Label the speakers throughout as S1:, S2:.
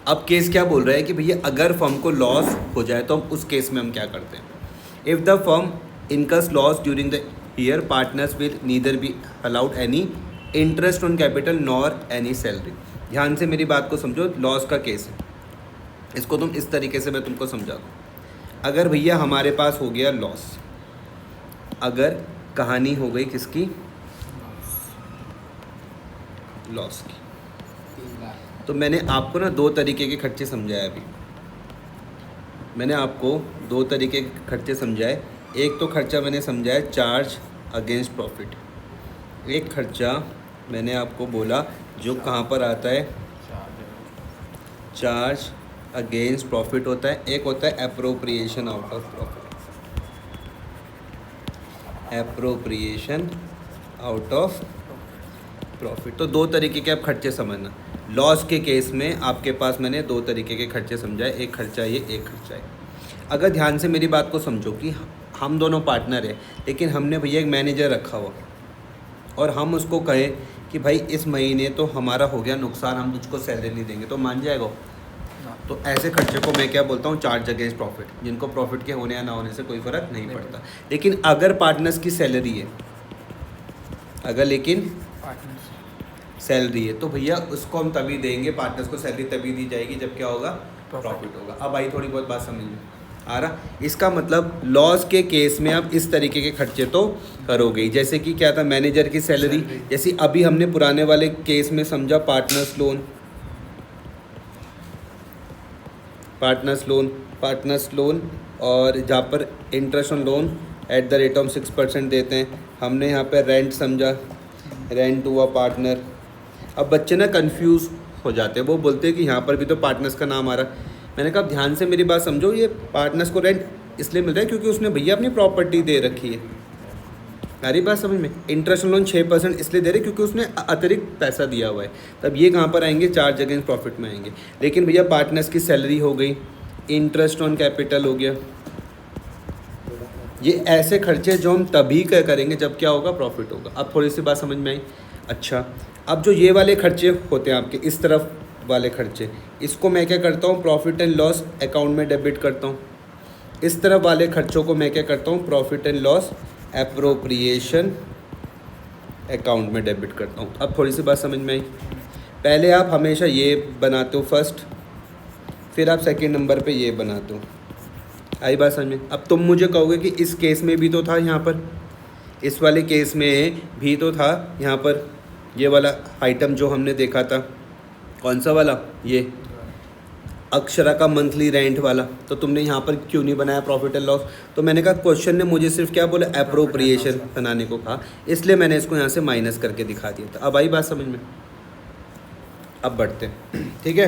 S1: अब केस क्या बोल रहा है कि भैया अगर फर्म को लॉस हो जाए तो हम उस केस में हम क्या करते हैं। If the firm incus loss during the year, partners will neither be allowed any interest on capital nor any salary. ध्यान से मेरी बात को समझो, लॉस का केस है, इसको तुम इस तरीके से मैं तुमको समझा दूँ। अगर भैया हमारे पास हो गया लॉस, अगर कहानी हो गई किसकी, लॉस की, तो मैंने आपको ना दो तरीके के खर्चे समझाए। अभी मैंने आपको दो तरीके के खर्चे समझाए। एक तो खर्चा मैंने समझाया चार्ज अगेंस्ट प्रॉफिट, एक खर्चा मैंने आपको बोला जो कहाँ पर आता है, चार्ज अगेंस्ट प्रॉफिट होता है, एक होता है appropriation out of profit, appropriation out of profit. तो दो तरीके के आप खर्चे समझना। लॉस के केस में आपके पास मैंने दो तरीके के खर्चे समझाए, एक खर्चा ये, एक खर्चा है। अगर ध्यान से मेरी बात को समझो कि हम दोनों पार्टनर हैं, लेकिन हमने भैया एक मैनेजर रखा हुआ और हम उसको कहें कि भाई इस महीने तो हमारा हो गया नुकसान, हम तुझको सैलरी नहीं देंगे, तो मान जाएगा? तो ऐसे खर्चे को मैं क्या बोलता हूँ, चार्ज अगेंस्ट प्रॉफिट, जिनको प्रॉफिट के होने या ना होने से कोई फ़र्क नहीं पड़ता। लेकिन अगर पार्टनर्स की सैलरी है, अगर लेकिन सैलरी है, तो भैया उसको हम तभी देंगे, पार्टनर्स को सैलरी तभी दी जाएगी जब क्या होगा, प्रॉफिट होगा। अब आई थोड़ी बहुत बात समझ में आ रहा। इसका मतलब लॉस के केस में आप इस तरीके के खर्चे तो करोगे। जैसे कि क्या था, मैनेजर की सैलरी, जैसे अभी हमने पुराने वाले केस में समझा पार्टनर्स लोन, पार्टनर्स लोन और जहाँ पर interest on loan at the rate of 6% देते हैं। हमने यहाँ पे रेंट समझा, रेंट हुआ पार्टनर। अब बच्चे ना कंफ्यूज हो जाते हैं, वो बोलते हैं कि यहाँ पर भी तो पार्टनर्स का नाम आ रहा। मैंने कहा ध्यान से मेरी बात समझो, ये पार्टनर्स को रेंट इसलिए मिल रहा है क्योंकि उसने भैया अपनी प्रॉपर्टी दे रखी है। सारी बात समझ में। इंटरेस्ट लोन 6% इसलिए दे रहे क्योंकि उसने अतिरिक्त पैसा दिया हुआ है। तब ये कहाँ पर आएंगे, चार्ज अगेंस्ट प्रॉफिट में आएंगे। लेकिन भैया पार्टनर्स की सैलरी हो गई, इंटरेस्ट ऑन कैपिटल हो गया, ये ऐसे खर्चे जो हम तभी करेंगे जब क्या होगा, प्रॉफिट होगा। अब थोड़ी सी बात समझ में आई। अच्छा, अब जो ये वाले खर्चे होते हैं आपके इस तरफ वाले खर्चे, इसको मैं क्या करता हूँ, प्रॉफिट एंड लॉस अकाउंट में डेबिट करता हूँ। इस तरफ वाले खर्चों को मैं क्या करता हूँ, profit and loss appropriation account में डेबिट करता हूँ। अब थोड़ी सी बात समझ में आई। पहले आप हमेशा ये बनाते हो फर्स्ट, फिर आप सेकंड नंबर पे ये बनाते हो। आई बात समझ में? अब तुम मुझे कहोगे कि इस केस में भी तो था, यहाँ पर इस वाले केस में भी तो था, यहाँ पर ये वाला आइटम जो हमने देखा था, कौन सा वाला, ये अक्षरा का मंथली रेंट वाला, तो तुमने यहाँ पर क्यों नहीं बनाया प्रॉफिट एंड लॉस? तो मैंने कहा क्वेश्चन ने मुझे सिर्फ क्या बोला, एप्रोप्रिएशन बनाने को कहा, इसलिए मैंने इसको यहाँ से माइनस करके दिखा दिया था। अब आई बात समझ में? अब बढ़ते हैं, ठीक है।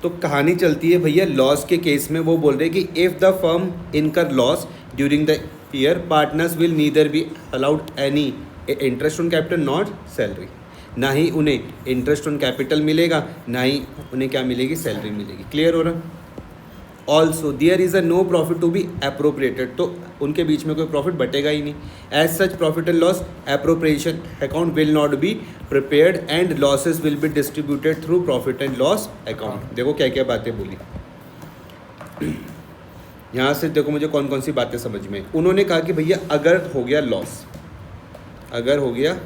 S1: तो कहानी चलती है भैया, लॉस के केस में वो बोल रहे हैं कि इफ़ द फर्म इनकर loss during the year, partners will neither be allowed any interest on capital not salary. ना ही उन्हें इंटरेस्ट ऑन कैपिटल मिलेगा, ना ही उन्हें क्या मिलेगी, सैलरी मिलेगी। क्लियर हो रहा? Also there is a no profit to be appropriated, तो उनके बीच में कोई प्रॉफिट बटेगा ही नहीं। As such profit and loss appropriation account will not be prepared and losses will be distributed through profit and loss account. देखो क्या क्या बातें बोली यहाँ से, देखो मुझे कौन कौन सी बातें समझ में। उन्होंने कहा कि भैया अगर हो गया लॉस, अगर हो गया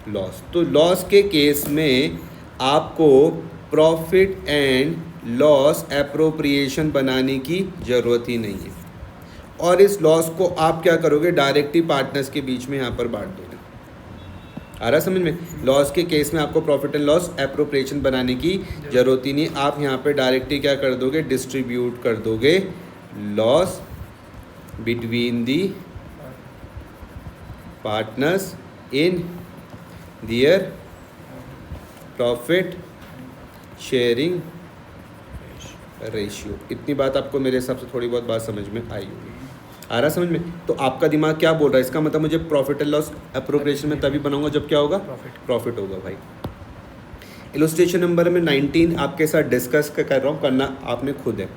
S1: लॉस, तो लॉस के केस में आपको प्रॉफिट एंड लॉस एप्रोप्रिएशन बनाने की ज़रूरत ही नहीं है। और इस लॉस को आप क्या करोगे, डायरेक्टली पार्टनर्स के बीच में यहाँ पर बांट दोगे। आ रहा समझ में? लॉस के केस में आपको प्रॉफिट एंड लॉस एप्रोप्रिएशन बनाने की ज़रूरत ही नहीं, आप यहाँ पर डायरेक्टली क्या कर दोगे, डिस्ट्रीब्यूट कर दोगे loss between the partners in their profit sharing ratio. इतनी बात आपको मेरे हिसाब से थोड़ी बहुत बात समझ में आई होगी। आ रहा समझ में? तो आपका दिमाग क्या बोल रहा है, इसका मतलब मुझे प्रॉफिट एंड लॉस एप्रोप्रिएशन में तभी बनाऊंगा जब क्या होगा, प्रॉफिट होगा। भाई इलस्ट्रेशन नंबर में 19 आपके साथ डिस्कस कर रहा हूँ, करना आपने खुद है।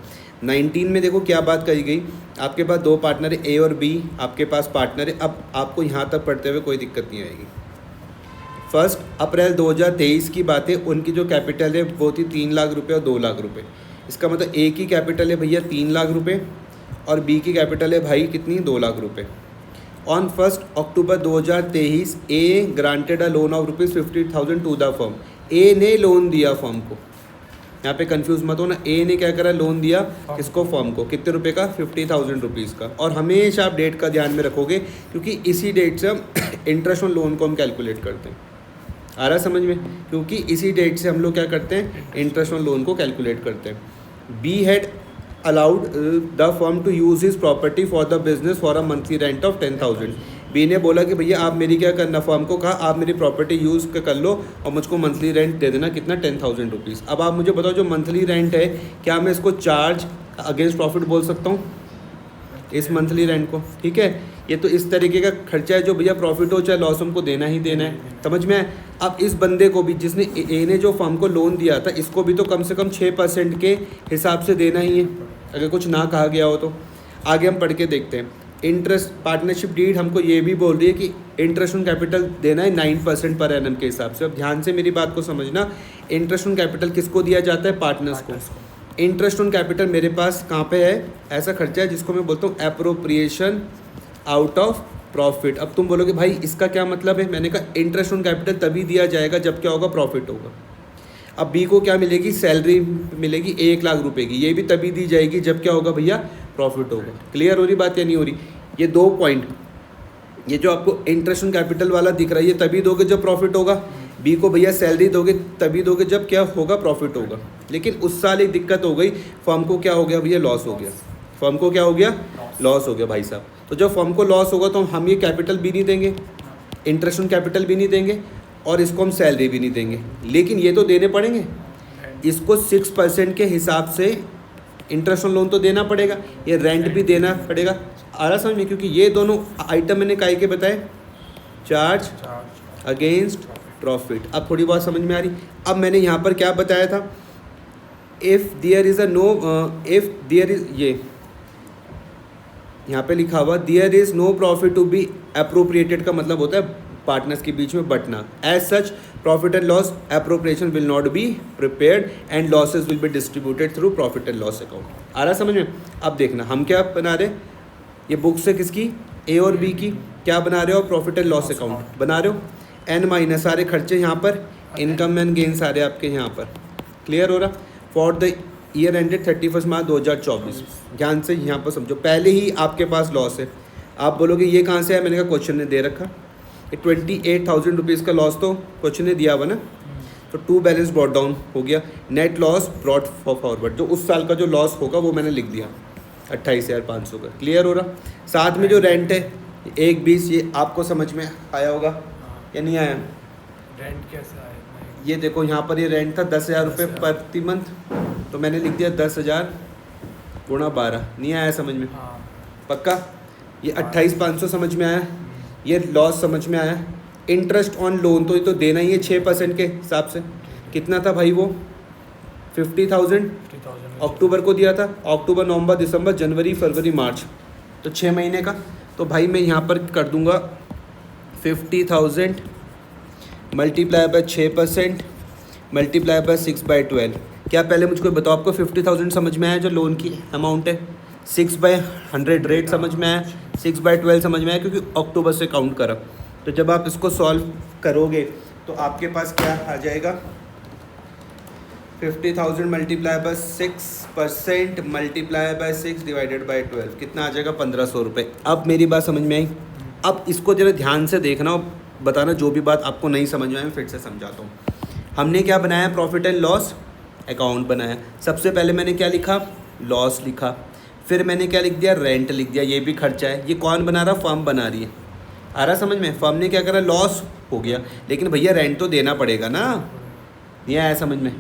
S1: 19 में देखो क्या बात कही गई, आपके पास दो पार्टनर है, ए और बी आपके पास पार्टनर है। अब आपको यहाँ तक पढ़ते हुए कोई दिक्कत नहीं आएगी। 1 अप्रैल 2023 की बात है, उनकी जो कैपिटल है वो थी 3 लाख रुपए और 2 लाख रुपए। इसका मतलब ए की कैपिटल है भैया 3 लाख रुपए और बी की कैपिटल है भाई कितनी, 2 लाख रुपए। On 1 October 2023 A granted a loan of ₹50,000 to the firm. A ने लोन दिया फर्म को, यहाँ पे कंफ्यूज मत हो ना, ए ने क्या करा, लोन दिया किसको, फर्म को। कितने रुपए का, 50,000 रुपीज़ का। और हमेशा आप डेट का ध्यान में रखोगे क्योंकि इसी डेट से हम इंटरेस्ट ऑन लोन को हम कैलकुलेट करते हैं। आ रहा समझ में, क्योंकि इसी डेट से हम लोग क्या करते हैं, इंटरेस्ट ऑन लोन को कैलकुलेट करते हैं। B had allowed the firm to use his property for the business for a monthly rent of 10,000। B ने बोला कि भैया आप मेरी क्या करना, फर्म को कहा आप मेरी प्रॉपर्टी यूज़ कर लो और मुझको मंथली रेंट दे देना, कितना, 10,000 रुपीज़। अब आप मुझे बताओ जो मंथली रेंट है, क्या मैं इसको चार्ज अगेंस्ट प्रॉफिट बोल सकता हूँ इस मंथली रेंट को? ठीक है, ये तो इस तरीके का खर्चा है जो भैया प्रॉफिट हो चाहे लॉस हमको देना ही देना है। समझ में आए? अब इस बंदे को भी, जिसने ए ने जो फर्म को लोन दिया था, इसको भी तो कम से कम 6% के हिसाब से देना ही है, अगर कुछ ना कहा गया हो तो। आगे हम पढ़ के देखते हैं। इंटरेस्ट पार्टनरशिप डीड हमको ये भी बोल रही है कि इंटरेस्ट ऑन कैपिटल देना है 9% पर एनम के हिसाब से। अब ध्यान से मेरी बात को समझना, इंटरेस्ट ऑन कैपिटल किसको दिया जाता है, पार्टनर्स को। इंटरेस्ट ऑन कैपिटल मेरे पास कहाँ पे है, ऐसा खर्चा है जिसको मैं बोलता हूँ एप्रोप्रिएशन आउट ऑफ प्रॉफिट। अब तुम बोलोगे भाई इसका क्या मतलब है, मैंने कहा इंटरेस्ट ऑन कैपिटल तभी दिया जाएगा जब क्या होगा, प्रॉफिट होगा। अब बी को क्या मिलेगी, सैलरी मिलेगी 1 लाख रुपए की, ये भी तभी दी जाएगी जब क्या होगा भैया, प्रॉफिट होगा। क्लियर हो रही बात या नहीं हो रही? ये 2 पॉइंट, ये जो आपको इंटरेस्ट ऑन कैपिटल वाला दिख रहा है, ये तभी दोगे जब प्रॉफिट होगा। बी को भैया सैलरी दोगे तभी दोगे जब क्या होगा, प्रॉफिट होगा। लेकिन उस साल एक दिक्कत हो गई, फर्म को क्या हो गया भैया, लॉस हो गया। फर्म को क्या हो गया, लॉस हो गया भाई साहब। तो जब फर्म को लॉस होगा तो हम ये कैपिटल भी नहीं देंगे, इंटरेस्ट ऑन कैपिटल भी नहीं देंगे और इसको हम सैलरी भी नहीं देंगे, लेकिन ये तो देने पड़ेंगे। इसको 6% के हिसाब से इंटरेस्ट ऑन लोन तो देना पड़ेगा, ये रेंट भी देना पड़ेगा। आ रहा समझ में? क्योंकि ये दोनों आइटम मैंने काहे के बताए, चार्ज अगेंस्ट प्रॉफिट। अब थोड़ी बहुत समझ में आ रही? अब मैंने यहाँ पर क्या बताया था, इफ़ देयर इज़ ये यहाँ पे लिखा हुआ there is no profit to be appropriated का मतलब होता है पार्टनर्स के बीच में बंटना। As such profit and loss appropriation will not be prepared and losses will be distributed through profit and loss account. आ रहा समझ में? अब देखना हम क्या बना रहे, ये बुक्स है किसकी, ए और बी की। क्या बना रहे हो, प्रॉफिट एंड लॉस अकाउंट बना रहे हो। एन माइनस सारे खर्चे यहाँ पर, इनकम एंड गेन सारे आपके यहाँ पर। क्लियर हो रहा? फॉर द ईयर एंडेड 31 मार्च 2024। ध्यान से यहाँ पर समझो, पहले ही आपके पास लॉस है। आप बोलोगे ये कहाँ से है, मैंने कहा क्वेश्चन ने दे रखा। ये 28,000 रुपीज़ का लॉस तो क्वेश्चन ने दिया हुआ ना, तो टू बैलेंस ब्रॉट डाउन हो गया। नेट लॉस ब्रॉट फॉरवर्ड, जो उस साल का जो लॉस होगा वो मैंने लिख दिया 28,500 का। क्लियर हो रहा? साथ में जो रेंट है 1,20, ये आपको समझ में आया होगा या नहीं आया?
S2: रेंट कैसे आया?
S1: ये देखो यहाँ पर ये रेंट था 10,000 रुपये प्रति मंथ, तो मैंने लिख दिया 10,000 गुणा 12। नहीं आया समझ में?
S2: हाँ।
S1: पक्का? ये 28,500 समझ में आया? ये लॉस समझ में आया? इंटरेस्ट ऑन लोन तो ये तो देना ही है 6% के हिसाब से। कितना था भाई वो, 50,000 अक्टूबर को दिया था। अक्टूबर, नवंबर, दिसंबर, जनवरी, फरवरी, मार्च, तो 6 महीने का। तो भाई मैं यहाँ पर कर दूँगा 50,000 मल्टीप्लाई बाय 6% मल्टीप्लाई बाय 6/12। क्या पहले मुझको बताओ, आपको 50,000 समझ में आया जो लोन की अमाउंट है? 6/100 रेट समझ में आया, 6/12 समझ में आया क्योंकि अक्टूबर से काउंट करा। तो जब आप इसको सॉल्व करोगे तो आपके पास क्या आ जाएगा, 50,000 multiply by 6% multiply by 6 divided by 12, कितना आ जाएगा, 1,500 रुपये। अब मेरी बात समझ में आई? अब इसको जरा ध्यान से देखना और बताना जो भी बात आपको नहीं समझ में आए, मैं फिर से समझाता हूँ। हमने क्या बनाया, प्रॉफिट एंड लॉस अकाउंट बनाया। सबसे पहले मैंने क्या लिखा, लॉस लिखा। फिर मैंने क्या लिख दिया, रेंट लिख दिया। ये भी खर्चा है। ये कौन बना रहा, फर्म बना रही है। आ रहा समझ में? फर्म ने क्या करा, लॉस हो गया, लेकिन भैया रेंट तो देना पड़ेगा ना। ये आया समझ में?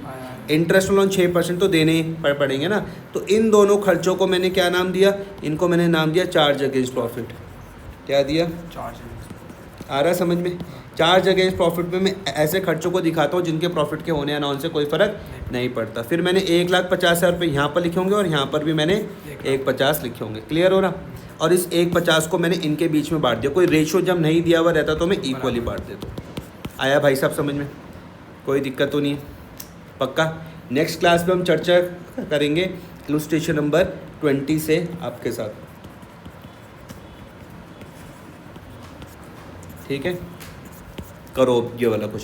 S1: इंटरेस्ट लोन 6% तो देने पड़ेंगे ना। तो इन दोनों खर्चों को मैंने क्या नाम दिया, इनको मैंने नाम दिया चार्ज अगेंस्ट प्रॉफिट। क्या दिया,
S2: चार्ज।
S1: आ रहा समझ में? चार्ज अगेंस्ट प्रॉफिट में मैं ऐसे खर्चों को दिखाता हूँ जिनके प्रॉफिट के होने या ना होने से कोई फ़र्क नहीं पड़ता। फिर मैंने 1,50,000 रुपये यहाँ पर लिखे होंगे और यहाँ पर भी मैंने 1,50,000 लिखे होंगे। क्लियर हो रहा? और इस 1,50,000 को मैंने इनके बीच में बांट दिया। कोई रेशो जब नहीं दिया हुआ रहता तो मैं इक्वली बांट देता हूँ। आया भाई साहब समझ में? कोई दिक्कत तो नहीं है? पक्का? नेक्स्ट क्लास में हम चर्चा करेंगे इलस्ट्रेशन नंबर 20 से आपके साथ, ठीक है? करो ये वाला क्वेश्चन।